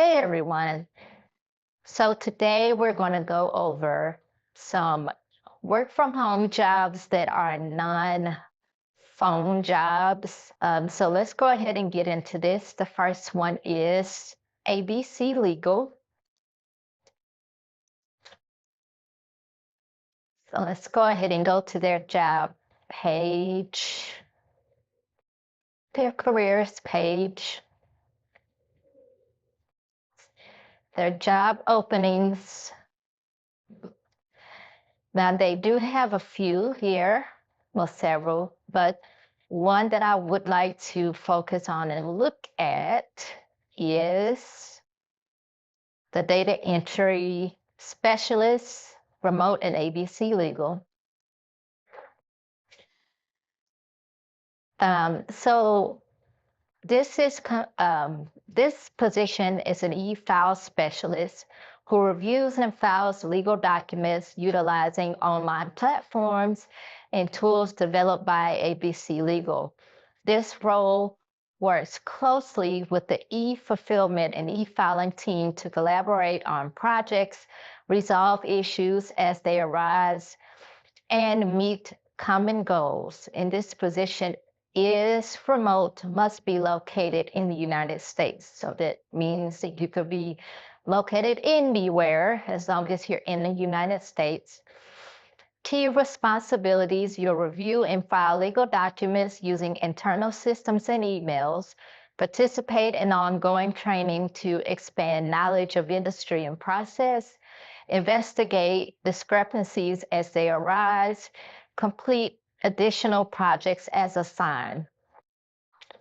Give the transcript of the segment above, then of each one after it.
Hey everyone. So today we're going to go over some work from home jobs that are non-phone jobs. So let's go ahead and get into this. The first one is ABC Legal. So let's go ahead and go to their job page, their careers page, their job openings. Now they do have a few here, well, several, but one that I would like to focus on and look at is the data entry specialist, remote and ABC Legal. So this position is an e-file specialist who reviews and files legal documents utilizing online platforms and tools developed by ABC Legal. This role works closely with the e-fulfillment and e-filing team to collaborate on projects, resolve issues as they arise, and meet common goals. And this position is remote, must be located in the United States. So that means that you could be located anywhere as long as you're in the United States. Key responsibilities: you'll review and file legal documents using internal systems and emails, participate in ongoing training to expand knowledge of industry and process, investigate discrepancies as they arise, complete additional projects as assigned.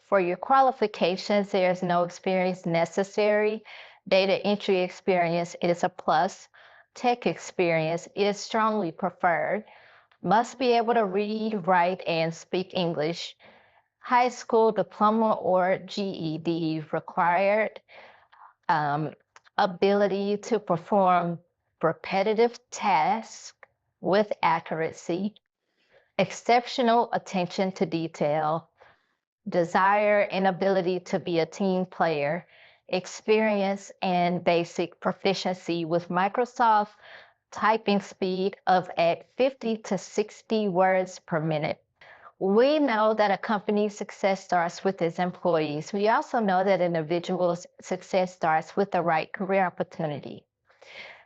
For your qualifications, there's no experience necessary. Data entry experience is a plus. Tech experience is strongly preferred. Must be able to read, write, and speak English. High school diploma or GED required. Ability to perform repetitive tasks with accuracy. Exceptional attention to detail. Desire and ability to be a team player, experience and basic proficiency with Microsoft, typing speed of at 50 to 60 words per minute. We know that a company's success starts with its employees. We also know that an individual's success starts with the right career opportunity.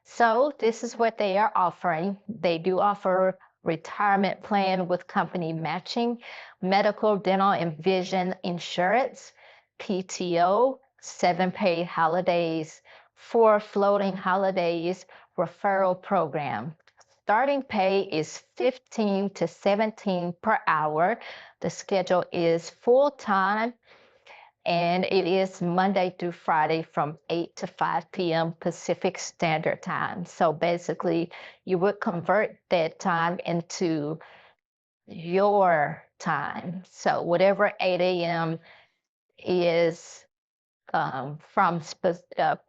So this is what they are offering. They do offer retirement plan with company matching, medical, dental, and vision insurance, PTO, 7 paid holidays, 4 floating holidays, referral program. Starting pay is 15 to 17 per hour. The schedule is full-time, and it is Monday through Friday from 8 to 5 p.m. Pacific Standard Time. So basically, you would convert that time into your time. So whatever 8 a.m. is from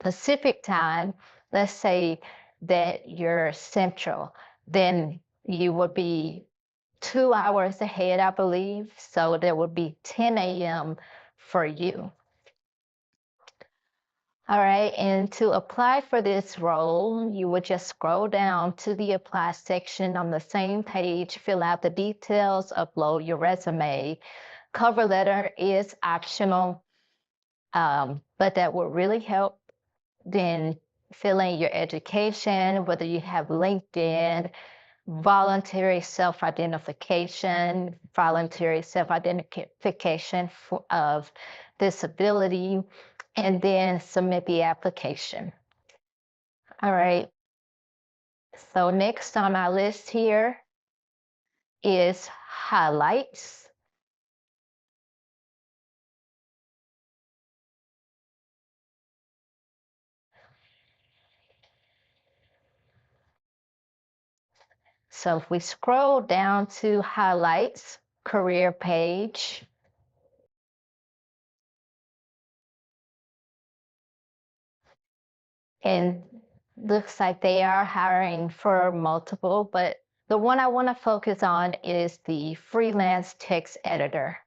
Pacific Time, let's say that you're Central, then you would be 2 hours ahead, I believe. So there would be 10 a.m. for you. All right, and to apply for this role, you would just scroll down to the apply section on the same page, fill out the details, upload your resume. Cover letter is optional, but that would really help. Then fill in your education, whether you have LinkedIn, voluntary self-identification, of disability, and then submit the application. All right. So next on our list here is highlights. So if we scroll down to highlights, career page, and looks like they are hiring for multiple, but the one I want to focus on is the freelance text editor.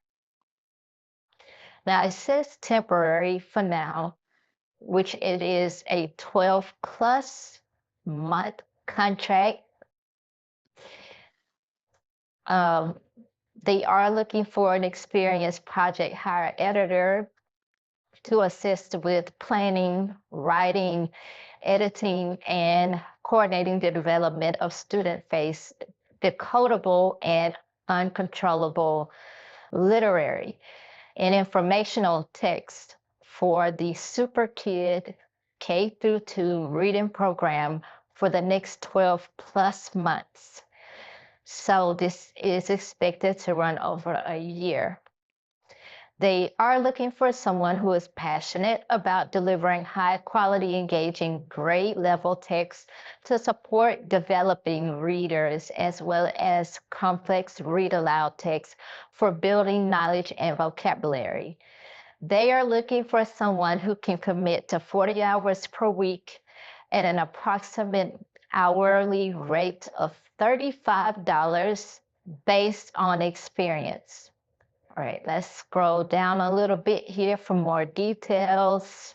Now it says temporary for now, which it is a 12 plus month contract. They are looking for an experienced project hire editor to assist with planning, writing, editing, and coordinating the development of student-faced, decodable, and uncontrollable literary and informational text for the Super Kid K through 2 reading program for the next 12 plus months. So this is expected to run over a year. They are looking for someone who is passionate about delivering high quality, engaging, grade level text to support developing readers, as well as complex read aloud text for building knowledge and vocabulary. They are looking for someone who can commit to 40 hours per week at an approximate hourly rate of $35 based on experience. All right, let's scroll down a little bit here for more details.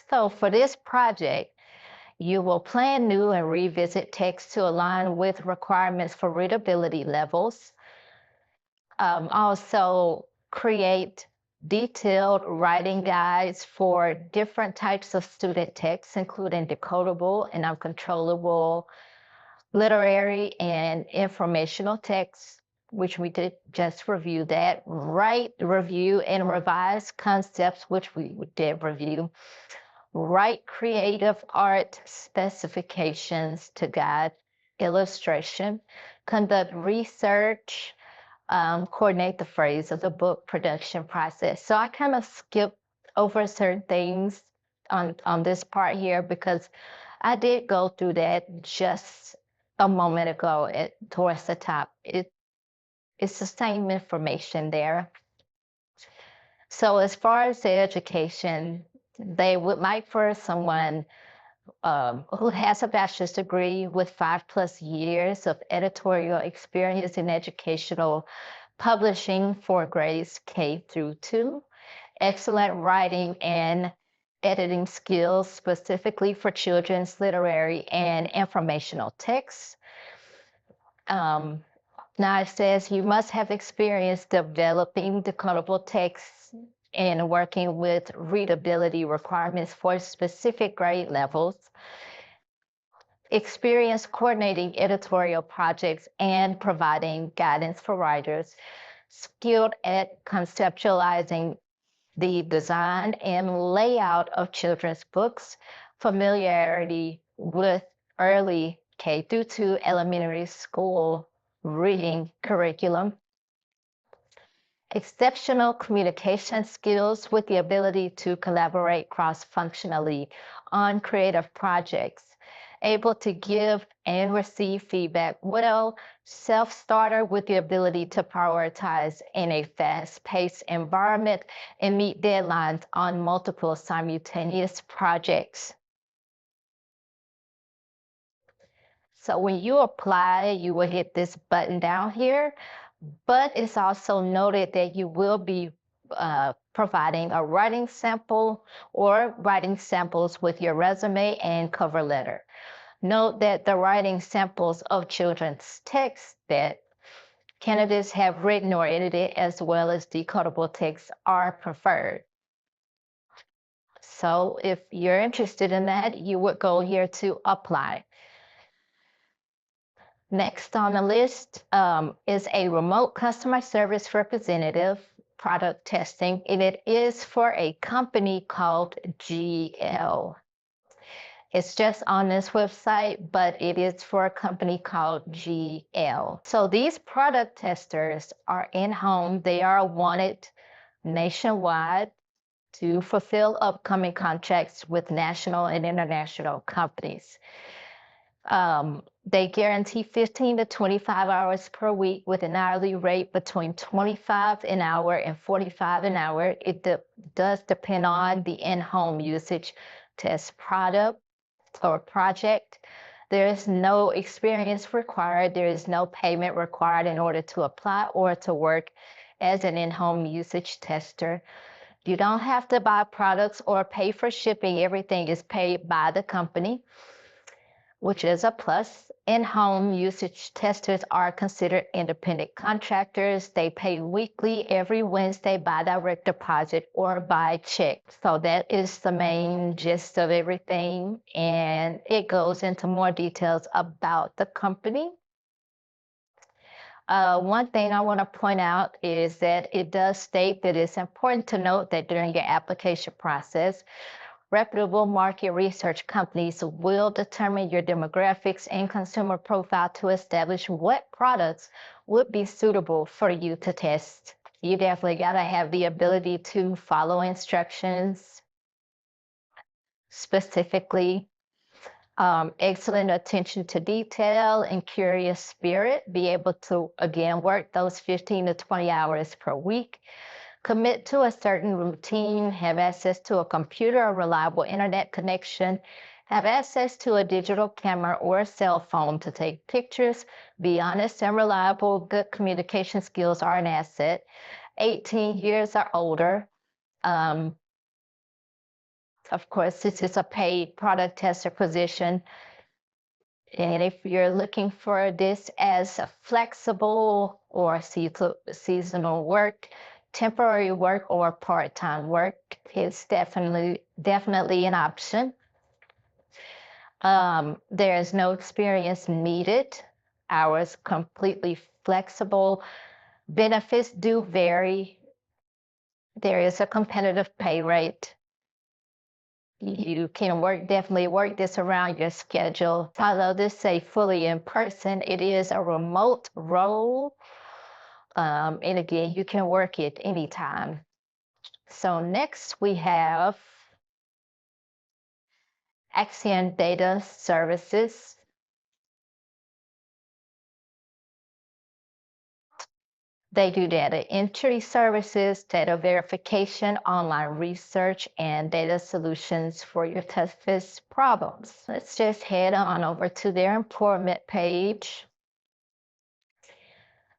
So for this project, you will plan new and revisit text to align with requirements for readability levels. Also create detailed writing guides for different types of student texts, including decodable and uncontrollable literary and informational texts, which we did just review that. Write, review, and revise concepts, which we did review. Write creative art specifications to guide illustration. Conduct research. Coordinate the phrase of the book production process. So I kind of skipped over certain things on this part here because I did go through that just a moment ago towards the top. It's the same information there. So as far as the education, they would like for someone who has a bachelor's degree with 5+ years of editorial experience in educational publishing for grades K through 2, excellent writing and editing skills specifically for children's literary and informational texts. Now it says you must have experience developing decodable texts and working with readability requirements for specific grade levels, experience coordinating editorial projects and providing guidance for writers, skilled at conceptualizing the design and layout of children's books, familiarity with early K through 2 elementary school reading curriculum, exceptional communication skills with the ability to collaborate cross-functionally on creative projects, able to give and receive feedback well, self-starter with the ability to prioritize in a fast-paced environment and meet deadlines on multiple simultaneous projects. So when you apply, you will hit this button down here, but it's also noted that you will be providing a writing sample or writing samples with your resume and cover letter. Note that the writing samples of children's texts that candidates have written or edited, as well as decodable texts, are preferred. So if you're interested in that, you would go here to apply. Next on the list is a remote customer service representative product testing, and it is for a company called GL. It's just on this website, but it is for a company called GL. So these product testers are in-home. They are wanted nationwide to fulfill upcoming contracts with national and international companies. They guarantee 15 to 25 hours per week with an hourly rate between 25 an hour and 45 an hour. It does depend on the in-home usage test product or project. There is no experience required. There is no payment required in order to apply or to work as an in-home usage tester. You don't have to buy products or pay for shipping. Everything is paid by the company, which is a plus. In-home usage testers are considered independent contractors. They pay weekly every Wednesday by direct deposit or by check. So that is the main gist of everything. And it goes into more details about the company. One thing I want to point out is that it does state that it's important to note that during your application process, reputable market research companies will determine your demographics and consumer profile to establish what products would be suitable for you to test. You definitely got to have the ability to follow instructions, specifically excellent attention to detail and curious spirit, be able to, again, work those 15 to 20 hours per week, commit to a certain routine, have access to a computer or reliable internet connection, have access to a digital camera or a cell phone to take pictures, be honest and reliable, good communication skills are an asset, 18 years or older. Of course, this is a paid product tester position. And if you're looking for this as a flexible or seasonal work, temporary work, or part-time work, it's definitely an option. There is no experience needed. Hours completely flexible. Benefits do vary. There is a competitive pay rate. You can definitely work this around your schedule. Although this say fully in person, it is a remote role. And again, you can work it anytime. So next we have Axiom Data Services. They do data entry services, data verification, online research, and data solutions for your toughest problems. Let's just head on over to their employment page.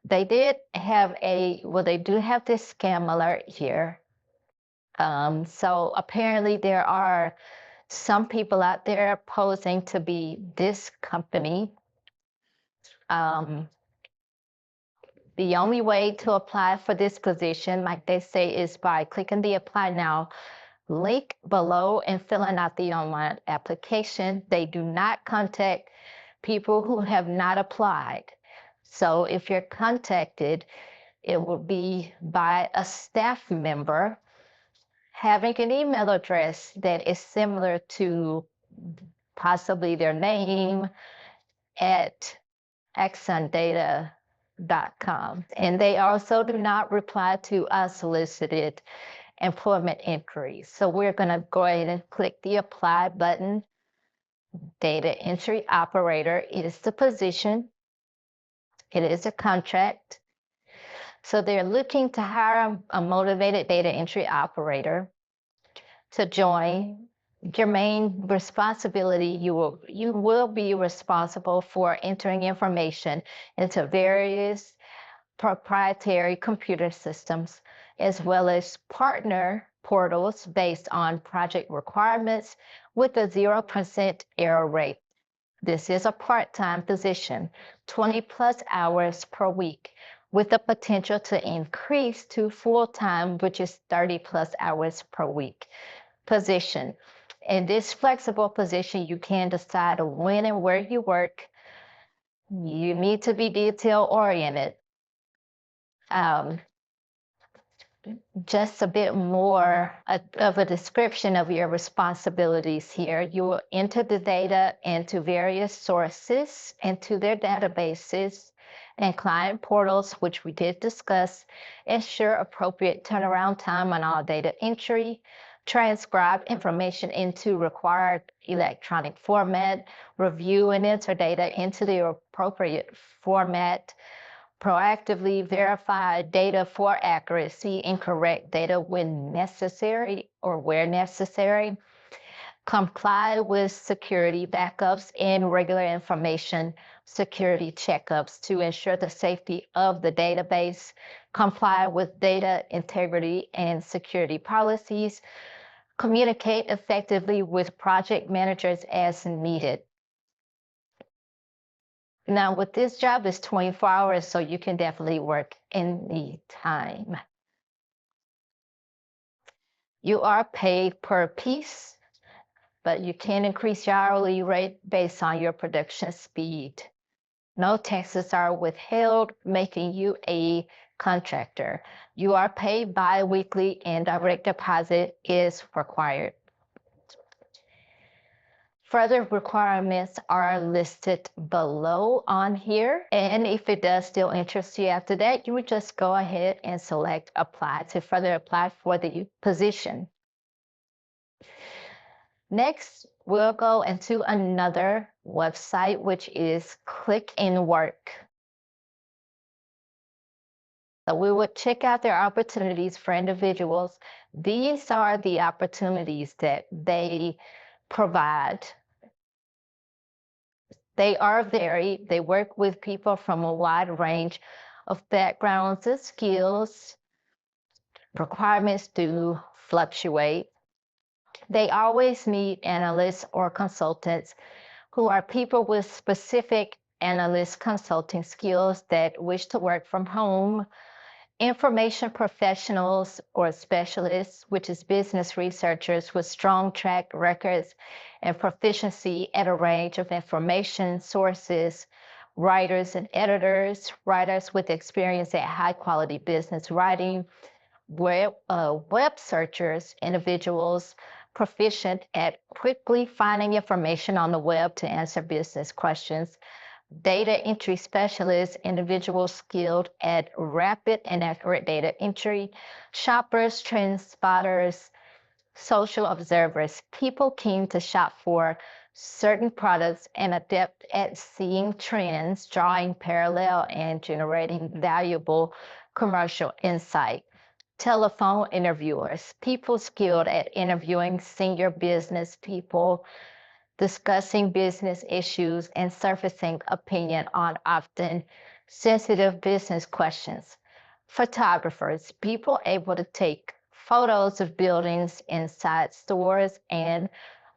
They did have they do have this scam alert here. So apparently there are some people out there posing to be this company. The only way to apply for this position, like they say, is by clicking the Apply Now link below and filling out the online application. They do not contact people who have not applied. So if you're contacted, it will be by a staff member having an email address that is similar to possibly their name at axondata.com. And they also do not reply to unsolicited employment inquiries. So we're going to go ahead and click the apply button. Data entry operator is the position. It is a contract. So they're looking to hire a motivated data entry operator to join. Your main responsibility, you will be responsible for entering information into various proprietary computer systems, as well as partner portals based on project requirements with a 0% error rate. This is a part-time position, 20 plus hours per week, with the potential to increase to full-time, which is 30 plus hours per week position. In this flexible position, you can decide when and where you work. You need to be detail-oriented. Just a bit more of a description of your responsibilities here. You will enter the data into various sources, into their databases and client portals, which we did discuss, ensure appropriate turnaround time on all data entry, transcribe information into required electronic format, review and enter data into the appropriate format, proactively verify data for accuracy and correct data when necessary or where necessary, comply with security backups and regular information security checkups to ensure the safety of the database, comply with data integrity and security policies, communicate effectively with project managers as needed. Now, with this job, it's 24 hours, so you can definitely work any time. You are paid per piece, but you can increase your hourly rate based on your production speed. No taxes are withheld, making you a contractor. You are paid bi-weekly and direct deposit is required. Further requirements are listed below on here. And if it does still interest you after that, you would just go ahead and select apply to further apply for the position. Next, we'll go into another website, which is Click and Work. So we would check out their opportunities for individuals. These are the opportunities that they provide. They are varied. They work with people from a wide range of backgrounds and skills. Requirements do fluctuate. They always need analysts or consultants who are people with specific analyst consulting skills that wish to work from home, information professionals or specialists, which is business researchers with strong track records and proficiency at a range of information sources, writers and editors, writers with experience at high quality business writing, web searchers, individuals proficient at quickly finding information on the web to answer business questions, data entry specialists, individuals skilled at rapid and accurate data entry, shoppers, trend spotters, social observers, people keen to shop for certain products and adept at seeing trends, drawing parallel and generating valuable commercial insight. Telephone interviewers, people skilled at interviewing senior business people, discussing business issues and surfacing opinion on often sensitive business questions. Photographers, people able to take photos of buildings inside stores and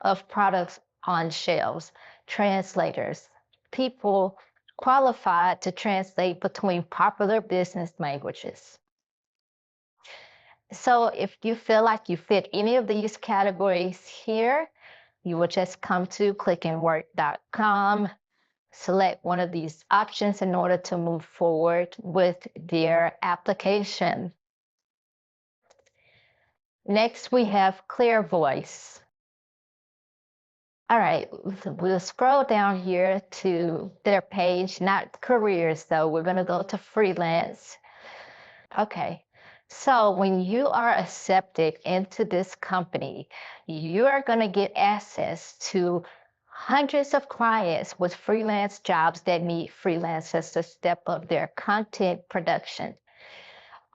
of products on shelves. Translators, people qualified to translate between popular business languages. So if you feel like you fit any of these categories here, you will just come to clickandwork.com, select one of these options in order to move forward with their application. Next, we have Clear Voice. All right, we'll scroll down here to their page, not careers though. We're going to go to freelance. Okay, so when you are accepted into this company, you are going to get access to hundreds of clients with freelance jobs that need freelancers to step up their content production.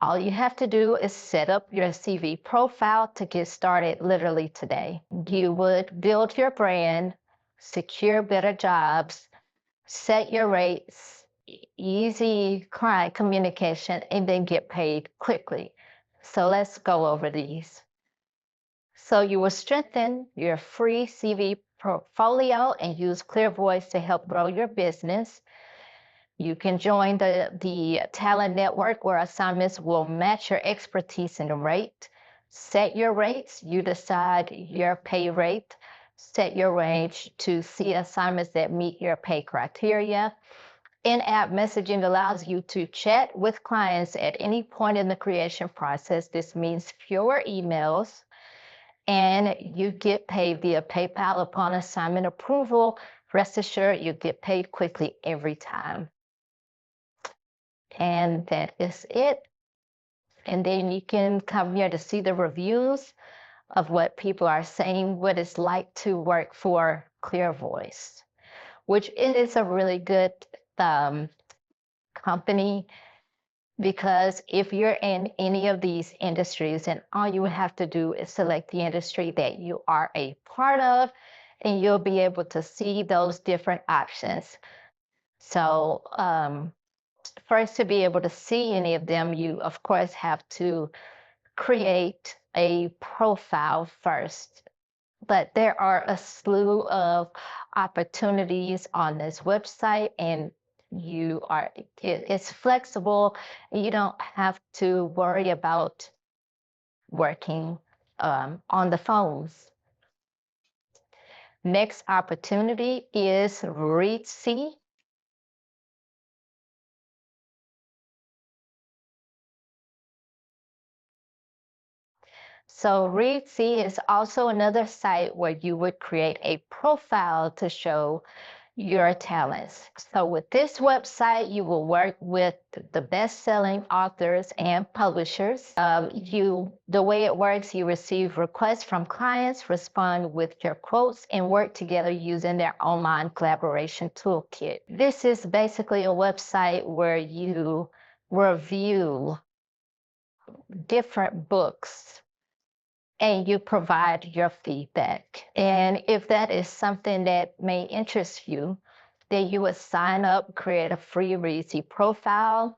All you have to do is set up your CV profile to get started literally today. You would build your brand, secure better jobs, set your rates, easy client communication, and then get paid quickly. So let's go over these. So you will strengthen your free CV portfolio and use Clear Voice to help grow your business. You can join the talent network where assignments will match your expertise and rate. Set your rates. You decide your pay rate. Set your range to see assignments that meet your pay criteria. In-app messaging allows you to chat with clients at any point in the creation process. This means fewer emails, and you get paid via PayPal upon assignment approval. Rest assured, you get paid quickly every time. And that is it. And then you can come here to see the reviews of what people are saying, what it's like to work for Clear Voice, which it is a really good company, because if you're in any of these industries, and all you have to do is select the industry that you are a part of, and you'll be able to see those different options. So first, to be able to see any of them, you of course have to create a profile first. But there are a slew of opportunities on this website, and it's flexible. You don't have to worry about working on the phones. Next opportunity is Readsy. So Readsy is also another site where you would create a profile to show your talents. So with this website, you will work with the best-selling authors and publishers. The way it works, you receive requests from clients, respond with your quotes, and work together using their online collaboration toolkit. This is basically a website where you review different books and you provide your feedback. And if that is something that may interest you, then you would sign up, create a free Readsy profile,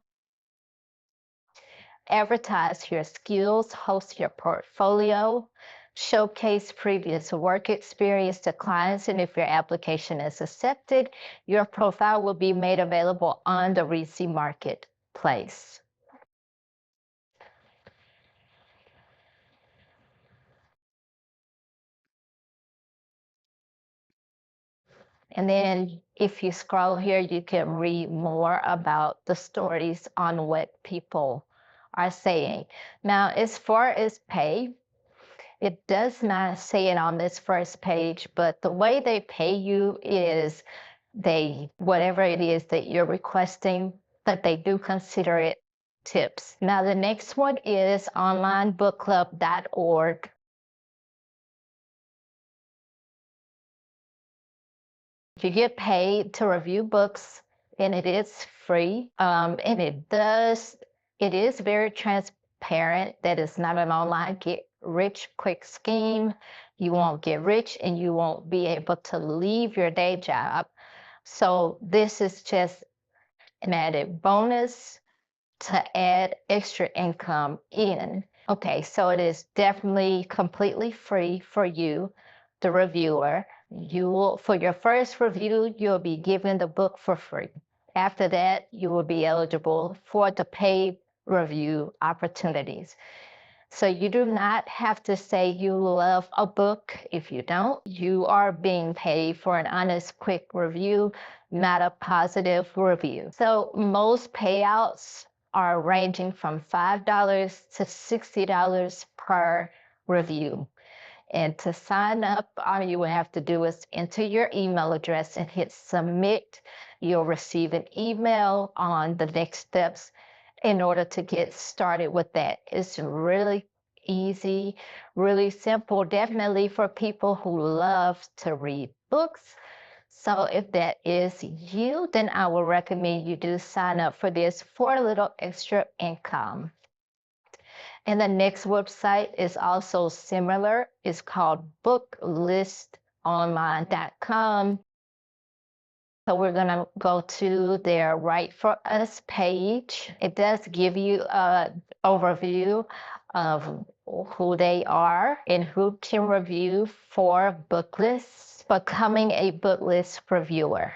advertise your skills, host your portfolio, showcase previous work experience to clients, and if your application is accepted, your profile will be made available on the Readsy marketplace. And then if you scroll here, you can read more about the stories on what people are saying. Now, as far as pay, it does not say it on this first page, but the way they pay you is whatever it is that you're requesting, but they do consider it tips. Now, the next one is onlinebookclub.org. You get paid to review books, and it is free. And it is very transparent. That is not an online get rich quick scheme. You won't get rich, and you won't be able to leave your day job. So this is just an added bonus to add extra income in. Okay, so it is definitely completely free for you, the reviewer. For your first review, you'll be given the book for free. After that, you will be eligible for the paid review opportunities. So you do not have to say you love a book if you don't. You are being paid for an honest, quick review, not a positive review. So most payouts are ranging from $5 to $60 per review. And to sign up, all you will have to do is enter your email address and hit submit. You'll receive an email on the next steps in order to get started with that. It's really easy, really simple, definitely for people who love to read books. So if that is you, then I will recommend you do sign up for this for a little extra income. And the next website is also similar. It's called booklistonline.com. So we're going to go to their Write For Us page. It does give you an overview of who they are and who can review for book lists, becoming a book list reviewer.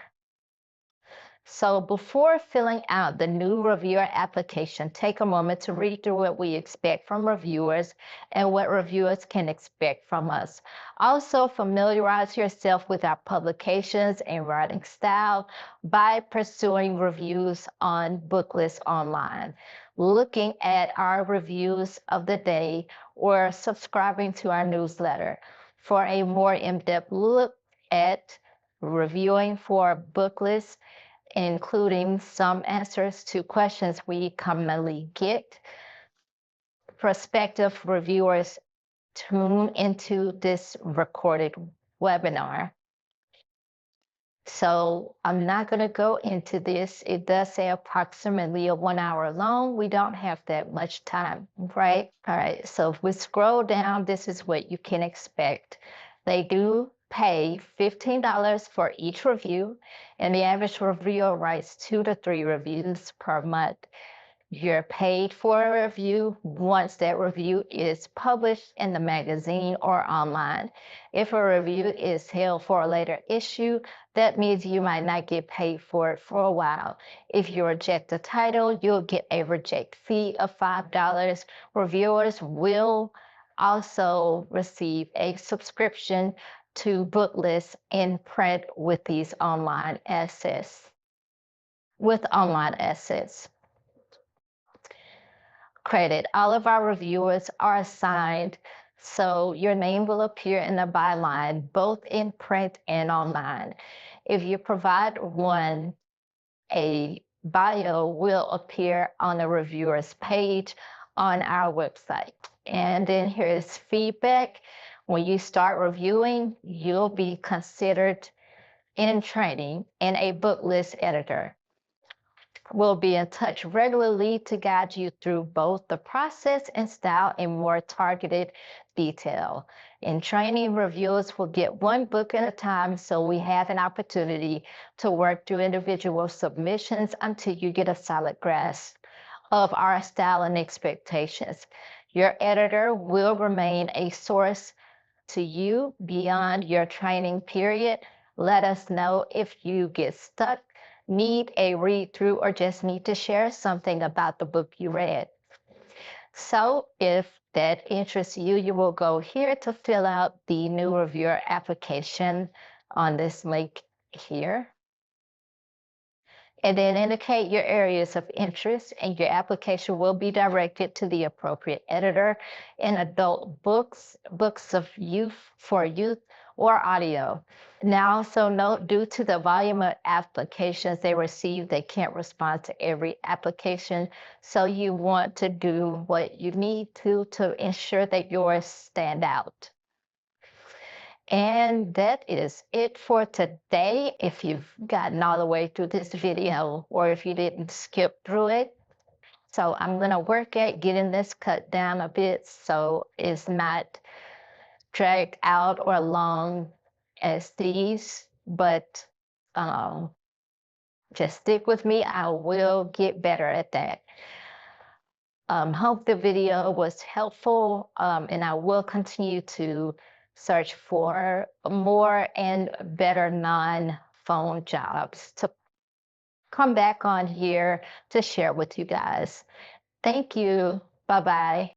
So before filling out the new reviewer application, take a moment to read through what we expect from reviewers and what reviewers can expect from us. Also, familiarize yourself with our publications and writing style by pursuing reviews on Booklist Online, looking at our reviews of the day, or subscribing to our newsletter for a more in-depth look at reviewing for Booklist, including some answers to questions we commonly get. Prospective reviewers tune into this recorded webinar. So I'm not going to go into this. It does say approximately 1 hour long. We don't have that much time, right? All right, so if we scroll down, this is what you can expect. They do pay $15 for each review, and the average reviewer writes 2 to 3 reviews per month. You're paid for a review once that review is published in the magazine or online. If a review is held for a later issue, that means you might not get paid for it for a while. If you reject the title, you'll get a reject fee of $5. Reviewers will also receive a subscription to book lists in print with these online assets. Credit. All of our reviewers are assigned, so your name will appear in the byline, both in print and online. If you provide one, a bio will appear on the reviewer's page on our website. And then here's feedback. When you start reviewing, you'll be considered in training in a book list editor. We'll be in touch regularly to guide you through both the process and style in more targeted detail. In training, reviewers will get one book at a time, so we have an opportunity to work through individual submissions until you get a solid grasp of our style and expectations. Your editor will remain a source to you beyond your training period. Let us know if you get stuck, need a read through, or just need to share something about the book you read. So if that interests you, you will go here to fill out the new reviewer application on this link here. And then indicate your areas of interest, and your application will be directed to the appropriate editor in adult books, books of youth, for youth, or audio. Now, also note, due to the volume of applications they receive, they can't respond to every application. So you want to do what you need to ensure that yours stand out. And that is it for today. If you've gotten all the way through this video, or if you didn't skip through it. So I'm gonna work at getting this cut down a bit so it's not dragged out or long as these, but just stick with me. I will get better at that. Hope the video was helpful, and I will continue to search for more and better non-phone jobs to come back on here to share with you guys. Thank you. Bye-bye.